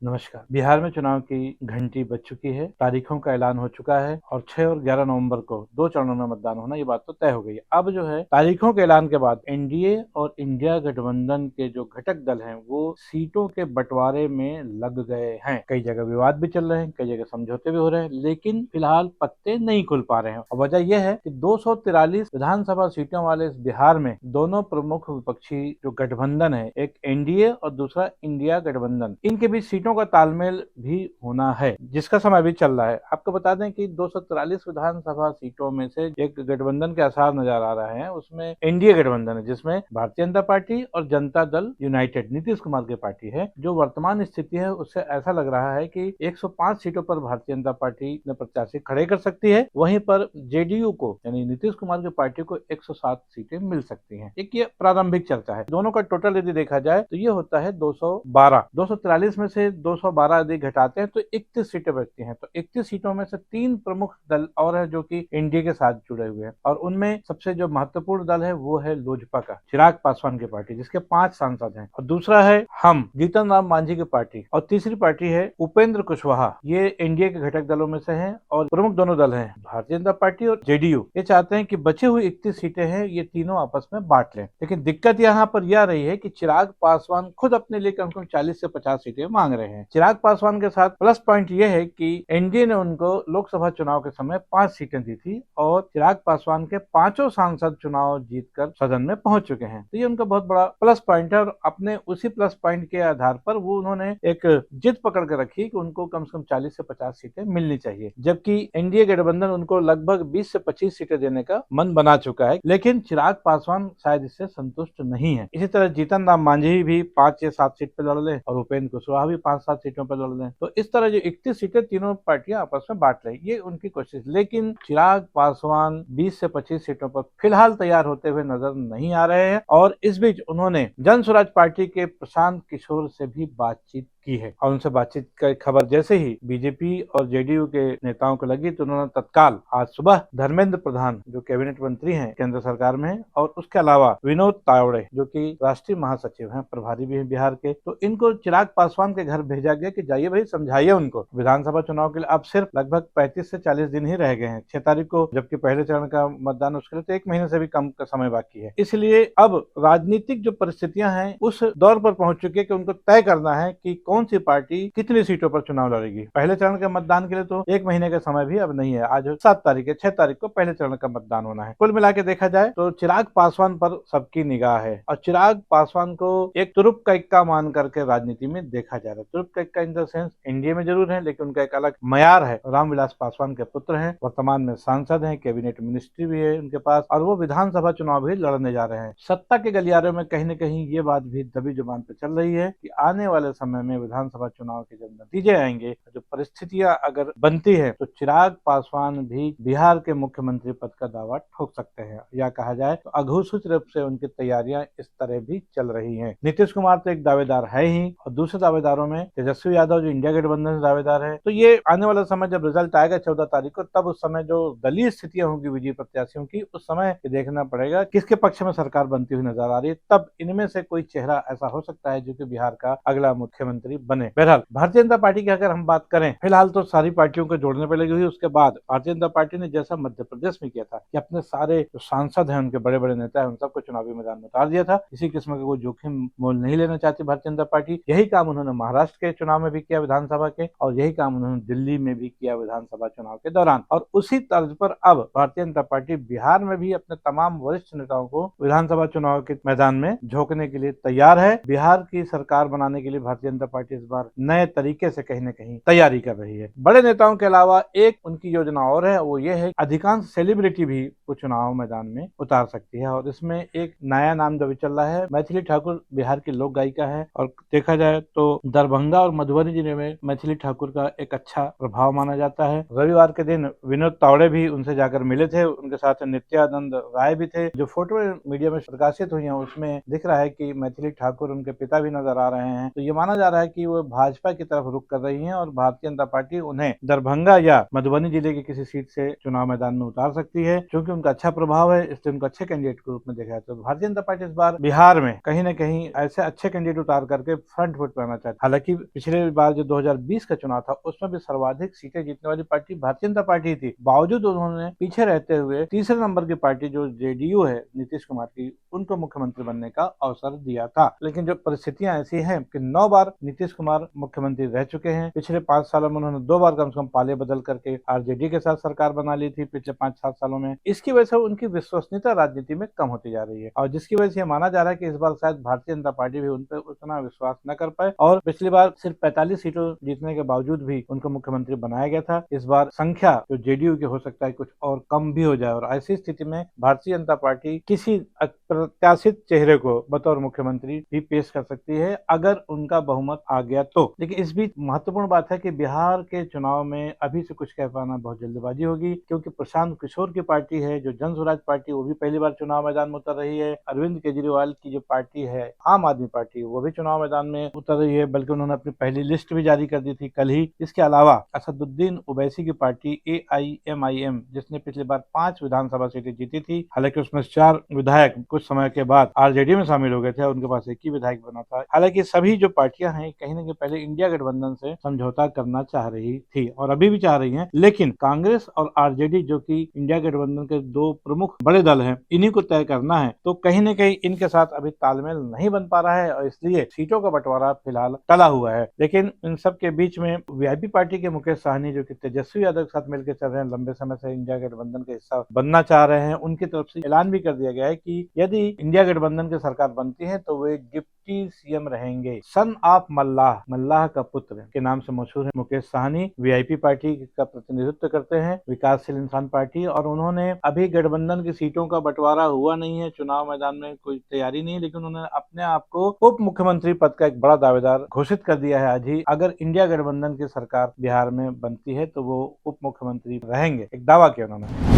नमस्कार। बिहार में चुनाव की घंटी बज चुकी है, तारीखों का ऐलान हो चुका है और 6 और 11 नवंबर को 2 चरणों में मतदान होना ये बात तो तय हो गई है। अब जो है तारीखों के ऐलान के बाद एनडीए और इंडिया गठबंधन के जो घटक दल हैं वो सीटों के बंटवारे में लग गए हैं। कई जगह विवाद भी चल रहे हैं, कई जगह समझौते भी हो रहे हैं, लेकिन फिलहाल पत्ते नहीं खुल पा रहे हैं और वजह यह है कि 243 विधानसभा सीटों वाले इस बिहार में दोनों प्रमुख विपक्षी जो गठबंधन है, एक एनडीए और दूसरा इंडिया गठबंधन, इनके बीच सीटों का तालमेल भी होना है, जिसका समय भी चल रहा है। आपको बता दें कि 243 विधानसभा सीटों में से एक गठबंधन के आसार नजर आ रहे हैं, उसमें एनडीए गठबंधन है, जिसमें भारतीय जनता पार्टी और जनता दल यूनाइटेड नीतीश कुमार की पार्टी है। जो वर्तमान स्थिति है उससे ऐसा लग रहा है कि 105 सीटों पर भारतीय जनता पार्टी ने प्रत्याशी खड़े कर सकती है, वहीं पर जेडीयू को यानी नीतीश कुमार की पार्टी को 107 सीटें मिल सकती हैं। एक ये प्रारंभिक चर्चा है। दोनों का टोटल यदि देखा जाए तो ये होता है 212। 243 में से 212 यदि घटाते हैं तो 31 सीटें बचती हैं। तो 31 सीटों में से 3 प्रमुख दल और है जो कि एनडीए के साथ जुड़े हुए हैं, और उनमें सबसे जो महत्वपूर्ण दल है वो है लोजपा का चिराग पासवान की पार्टी, जिसके 5 सांसद हैं, और दूसरा है हम जीतन राम मांझी की पार्टी, और तीसरी पार्टी है उपेंद्र कुशवाहा। ये एनडीए के घटक दलों में से हैं और प्रमुख दोनों दल हैं भारतीय जनता पार्टी और जेडीयू। ये चाहते हैं कि बचे हुए 31 सीटें हैं ये तीनों आपस में बांट लें, लेकिन दिक्कत यहाँ पर यह रही है कि चिराग पासवान खुद अपने लिए कम से कम 40 से 50 सीटें मांग रहे हैं। चिराग पासवान के साथ प्लस पॉइंट यह है कि एनडीए ने उनको लोकसभा चुनाव के समय 5 सीटें दी थी और चिराग पासवान के 5 सांसद चुनाव जीतकर सदन में पहुंच चुके हैं। तो ये उनका बहुत बड़ा प्लस पॉइंट है और अपने उसी प्लस पॉइंट के आधार पर वो उन्होंने एक जिद पकड़ कर रखी कि उनको कम से कम 40 से 50 सीटें मिलनी चाहिए, जबकि एनडीए गठबंधन उनको लगभग 20 से 25 सीटें देने का मन बना चुका है, लेकिन चिराग पासवान शायद इससे संतुष्ट नहीं है। इसी तरह जीतन राम मांझी भी 5 या 7 सीट पर लड़ ले और उपेंद्र कुशवाहा भी 5-7 सीटों पर लड़ ले, तो इस तरह जो 31 सीटें तीनों पार्टियां आपस में बांट ले, ये उनकी कोशिश। लेकिन चिराग पासवान 20 से 25 सीटों पर फिलहाल तैयार होते हुए नजर नहीं आ रहे हैं, और इस बीच उन्होंने जन स्वराज पार्टी के प्रशांत किशोर से भी बातचीत की है, और उनसे बातचीत की खबर जैसे ही बीजेपी और जेडीयू के नेताओं को लगी तो उन्होंने तत्काल आज सुबह धर्मेंद्र प्रधान जो कैबिनेट मंत्री हैं केंद्र सरकार में, और उसके अलावा विनोद तावड़े जो कि राष्ट्रीय महासचिव हैं, प्रभारी भी हैं बिहार के, तो इनको चिराग पासवान के घर भेजा गया कि जाइए भाई समझाइए उनको। विधानसभा चुनाव के लिए अब सिर्फ लगभग 35 से 40 दिन ही रह गए हैं, 6 तारीख को जबकि पहले चरण का मतदान उसके लिए तो 1 महीने से भी कम का समय बाकी है। इसलिए अब राजनीतिक जो परिस्थितियां हैं उस दौर पर पहुंच चुकी है कि उनको तय करना है कि कौन सी पार्टी कितनी सीटों पर चुनाव लड़ेगी। पहले चरण के मतदान के लिए तो 1 महीने का समय भी अब नहीं है। आज 7 तारीख है, 6 तारीख को पहले चरण का मतदान होना है। कुल मिला के देखा जाए तो चिराग पासवान पर सबकी निगाह है और चिराग पासवान को एक तुरुप का इक्का मान करके राजनीति में देखा जा रहा है। तुरुप का इक्का इन द सेंस एनडीए में जरूर है, लेकिन उनका एक अलग मयार है। रामविलास पासवान के पुत्र हैं, वर्तमान में सांसद हैं, कैबिनेट मिनिस्ट्री भी है उनके पास, और वो विधानसभा चुनाव भी लड़ने जा रहे हैं। सत्ता के गलियारे में कहीं न कहीं ये बात भी दबी जुबान पे चल रही है कि आने वाले समय में विधानसभा चुनाव के जब नतीजे आएंगे, जो परिस्थितियां अगर बनती है, तो चिराग पासवान भी बिहार के मुख्यमंत्री पद का दावा ठोक सकते हैं, या कहा जाए तो अघोषित रूप से उनकी तैयारियां इस तरह भी चल रही हैं। नीतीश कुमार तो एक दावेदार है ही, और दूसरे दावेदारों में तेजस्वी यादव जो इंडिया गठबंधन से दावेदार है। तो ये आने वाला समय जब रिजल्ट आएगा 14 तारीख को, तब उस समय जो दलीय स्थितियां होंगी विजयी प्रत्याशियों की, उस समय देखना पड़ेगा किसके पक्ष में सरकार बनती हुई नजर आ रही है। तब इनमें से कोई चेहरा ऐसा हो सकता है जो कि बिहार का अगला मुख्यमंत्री बने। बहरहाल भारतीय जनता पार्टी की अगर हम बात करें, फिलहाल तो सारी पार्टियों को जोड़ने पर लगी हुई। उसके बाद भारतीय जनता पार्टी ने जैसा मध्य प्रदेश में किया था कि अपने सारे जो सांसद हैं, उनके बड़े बड़े नेता हैं, उन सबको चुनावी मैदान में उतार दिया था। किसी किस्म का कोई जोखिम मोल नहीं लेना चाहती भारतीय जनता पार्टी। यही काम उन्होंने महाराष्ट्र के चुनाव में भी किया विधानसभा के, और यही काम उन्होंने दिल्ली में भी किया विधानसभा चुनाव के दौरान। और उसी तर्ज पर अब भारतीय जनता पार्टी बिहार में भी अपने तमाम वरिष्ठ नेताओं को विधानसभा चुनाव के मैदान में झोंकने के लिए तैयार है। बिहार की सरकार बनाने के लिए भारतीय जनता पार्टी इस बार नए तरीके से कहीं न कहीं तैयारी कर रही है। बड़े नेताओं के अलावा एक उनकी योजना और है, वो ये है अधिकांश सेलिब्रिटी भी वो चुनाव मैदान में उतार सकती है, और इसमें एक नया नाम जो भी चल रहा है, मैथिली ठाकुर बिहार की लोक गायिका है, और देखा जाए तो दरभंगा और मधुबनी जिले में मैथिली ठाकुर का एक अच्छा प्रभाव माना जाता है। रविवार के दिन विनोद तावड़े भी उनसे जाकर मिले थे, उनके साथ नित्यानंद राय भी थे। जो फोटो मीडिया में प्रकाशित हुई है उसमें दिख रहा है कि मैथिली ठाकुर उनके पिता भी नजर आ रहे हैं। तो ये माना जा रहा है कि वो भाजपा की तरफ रुख कर रही हैं और भारतीय जनता पार्टी उन्हें दरभंगा या मधुबनी जिले की किसी सीट से चुनाव मैदान में उतार सकती है। क्योंकि उनका अच्छा प्रभाव है, इसलिए उनको अच्छे कैंडिडेट के रूप में देखा जाता है। तो भारतीय जनता पार्टी इस बार बिहार में कहीं न कहीं ऐसे अच्छे कैंडिडेट उतार करके फ्रंट फुट पे आना चाहती है। हालांकि पिछले बार जो 2020 का चुनाव था उसमें भी सर्वाधिक सीटें जीतने वाली पार्टी भारतीय जनता पार्टी थी। बावजूद उन्होंने पीछे रहते हुए तीसरे नंबर की पार्टी जो जेडीयू है नीतीश कुमार की, उनको मुख्यमंत्री बनने का अवसर दिया था। लेकिन जो परिस्थितियां ऐसी हैं कि 9 बार नीतीश कुमार मुख्यमंत्री रह चुके हैं। पिछले 5 सालों में उन्होंने 2 बार कम से कम पाले बदल करके आरजेडी के साथ सरकार बना ली थी पिछले 5-7 सालों में। इसकी वजह से उनकी विश्वसनीयता राजनीति में कम होती जा रही है और जिसकी वजह से यह माना जा रहा है कि इस बार शायद भारतीय जनता पार्टी भी उन पर उतना विश्वास न कर पाए और पिछली बार सिर्फ 45 सीटों जीतने के बावजूद भी उनको मुख्यमंत्री बनाया गया था। इस बार संख्या जो जेडीयू की हो सकता है कुछ और कम भी हो जाए और ऐसी स्थिति में भारतीय जनता पार्टी किसी प्रत्याशित चेहरे को बतौर मुख्यमंत्री भी पेश कर सकती है अगर उनका बहुमत आ गया तो। लेकिन इस बीच महत्वपूर्ण बात है कि बिहार के चुनाव में अभी से कुछ कह पाना बहुत जल्दबाजी होगी, क्योंकि प्रशांत किशोर की पार्टी है जो जन स्वराज पार्टी, वो भी पहली बार चुनाव मैदान में उतर रही है। अरविंद केजरीवाल की जो पार्टी है आम आदमी पार्टी, वो भी चुनाव मैदान में उतर रही है, बल्कि उन्होंने अपनी पहली लिस्ट भी जारी कर दी थी कल ही। इसके अलावा असदुद्दीन ओवैसी की पार्टी AIMIM, जिसने पिछली बार 5 विधानसभा सीटें जीती थी, हालांकि उसमें 4 विधायक कुछ समय के बाद आरजेडी में शामिल हो गए थे और उनके पास एक ही विधायक बना था। हालांकि सभी जो पार्टियां हैं कहीं न कहीं पहले इंडिया गठबंधन से समझौता करना चाह रही थी और अभी भी चाह रही हैं, लेकिन कांग्रेस और आरजेडी जो कि इंडिया गठबंधन के 2 प्रमुख बड़े दल हैं, इन्हीं को तय करना है। तो कहीं न कहीं इनके साथ अभी तालमेल नहीं बन पा रहा है और इसलिए सीटों का बंटवारा फिलहाल टला हुआ है। लेकिन इन सब के बीच में वीआईपी पार्टी के मुकेश सहनी जो कि तेजस्वी यादव के साथ मिलकर चल रहे हैं, लंबे समय से इंडिया गठबंधन का हिस्सा बनना चाह रहे हैं, उनकी तरफ से ऐलान भी कर दिया गया है कि यदि इंडिया गठबंधन की सरकार बनती है तो वे डिप्टी सीएम रहेंगे। सन ऑफ मल्लाह, मल्लाह का पुत्र के नाम से मशहूर है मुकेश सहनी। वीआईपी पार्टी का प्रतिनिधित्व करते हैं, विकासशील इंसान पार्टी, और उन्होंने अभी गठबंधन की सीटों का बंटवारा हुआ नहीं है, चुनाव मैदान में कोई तैयारी नहीं, लेकिन उन्होंने अपने आप को उप मुख्यमंत्री पद का एक बड़ा दावेदार घोषित कर दिया है आज ही। अगर इंडिया गठबंधन की सरकार बिहार में बनती है तो वो उप मुख्यमंत्री रहेंगे, एक दावा किया उन्होंने।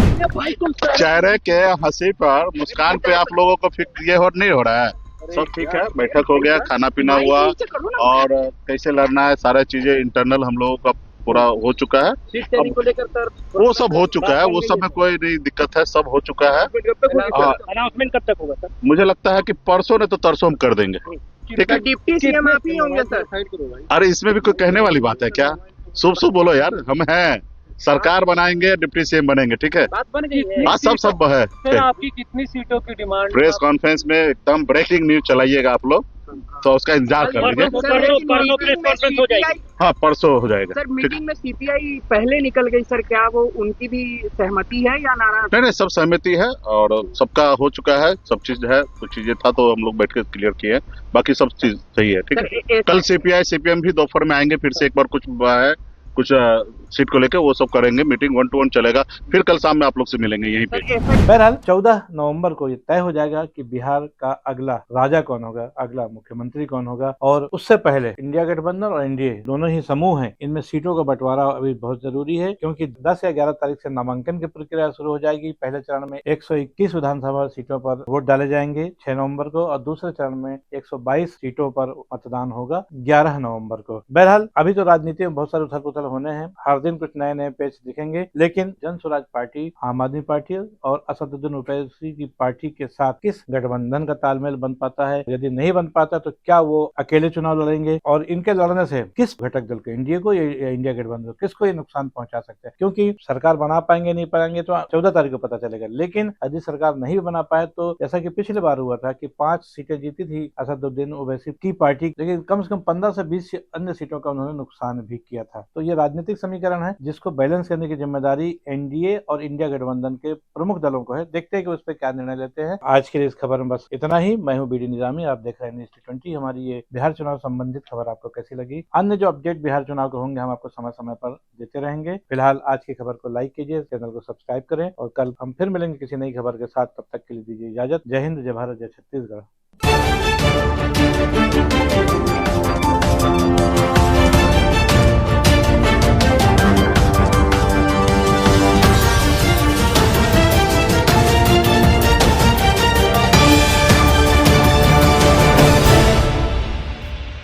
चेहरे के हंसी पर, मुस्कान पे आप लोगों को फिक्र ये नहीं हो रहा है? सब ठीक है, बैठक हो गया, खाना पीना हुआ और कैसे लड़ना है सारा चीजें इंटरनल हम लोगों का पूरा हो चुका है। को लेकर सर वो सब हो चुका है, वो सब में कोई नहीं दिक्कत है, सब हो चुका है। अनाउंसमेंट कब तक होगा सर? मुझे लगता है कि परसों ने तो तरसों हम कर देंगे। ठीक है, डिप्टी सीएम आप ही होंगे सर? अरे इसमें भी कोई कहने वाली बात है क्या? शुभ शुभ बोलो यार, हम हैं, सरकार बनाएंगे, डिप्टी सीएम बनेंगे। ठीक है, बात बन गई है। हाँ सब है। सर आपकी कितनी सीटों की डिमांड? प्रेस कॉन्फ्रेंस में एकदम ब्रेकिंग न्यूज चलाइएगा आप लोग, तो उसका इंतजार कर लीजिए। परसों प्रेस कॉन्फ्रेंस हो जाएगी। हाँ परसों हो जाएगा सर। मीटिंग में सीपीआई पहले निकल गई सर, क्या वो उनकी भी सहमति है या नाराज? नहीं, सब सहमति है और सबका हो चुका है, सब चीज है। कुछ चीजें था तो हम लोग बैठ के क्लियर किए, बाकी सब चीज सही है। ठीक है, कल सीपीआई CPM भी दोपहर में आएंगे, फिर से एक बार कुछ है, कुछ सीट को लेकर वो सब करेंगे, मीटिंग 1-to-1 चलेगा, फिर कल शाम में आप लोग से मिलेंगे यहीं पे। बहरहाल 14 नवंबर को ये तय हो जाएगा कि बिहार का अगला राजा कौन होगा, अगला मुख्यमंत्री कौन होगा। और उससे पहले इंडिया गठबंधन और एनडीए दोनों ही समूह हैं, इनमें सीटों का बंटवारा अभी बहुत जरूरी है, क्योंकि 10 या 11 तारीख से नामांकन की प्रक्रिया शुरू हो जाएगी। पहले चरण में 121 विधानसभा सीटों पर वोट डाले जाएंगे 6 नवंबर को और दूसरे चरण में 122 सीटों पर मतदान होगा 11 नवंबर को। बहरहाल अभी तो राजनीति में बहुत सारे उथल पुथल होने हैं, हर दिन कुछ नए नए पेच दिखेंगे, लेकिन जन स्वराज पार्टी, आम आदमी पार्टी और असदुद्दीन ओवैसी की पार्टी के साथ किस गठबंधन का तालमेल बन पाता है, यदि नहीं बन पाता तो क्या वो अकेले चुनाव लड़ेंगे और इनके लड़ने से किस घटक दल को, एनडीए को या इंडिया गठबंधन, किसको ये नुकसान पहुंचा सकते हैं। क्योंकि सरकार बना पाएंगे नहीं पाएंगे तो 14 तारीख को पता चलेगा, लेकिन यदि सरकार नहीं बना पाए तो जैसा कि पिछली बार हुआ था कि 5 सीटें जीती थी असदुद्दीन ओवैसी की पार्टी, लेकिन कम से कम 15 से 20 अन्य सीटों का उन्होंने नुकसान भी किया था। तो ये राजनीतिक समीकरण है जिसको बैलेंस करने की जिम्मेदारी एनडीए और इंडिया गठबंधन के प्रमुख दलों को है। देखते हैं कि उस पर क्या निर्णय लेते हैं। आज के लिए इस खबर में बस इतना ही। मैं हूं बीडी निजामी, आप देख रहे हैं न्यूज़ T20। हमारी ये बिहार चुनाव संबंधित खबर आपको कैसी लगी? अन्य जो अपडेट बिहार चुनाव के होंगे हम आपको समय समय पर देते रहेंगे। फिलहाल आज की खबर को लाइक कीजिए, चैनल को सब्सक्राइब करें और कल हम फिर मिलेंगे किसी नई खबर के साथ। तब तक के लिए दीजिए इजाजत। जय हिंद, जय भारत, जय छत्तीसगढ़।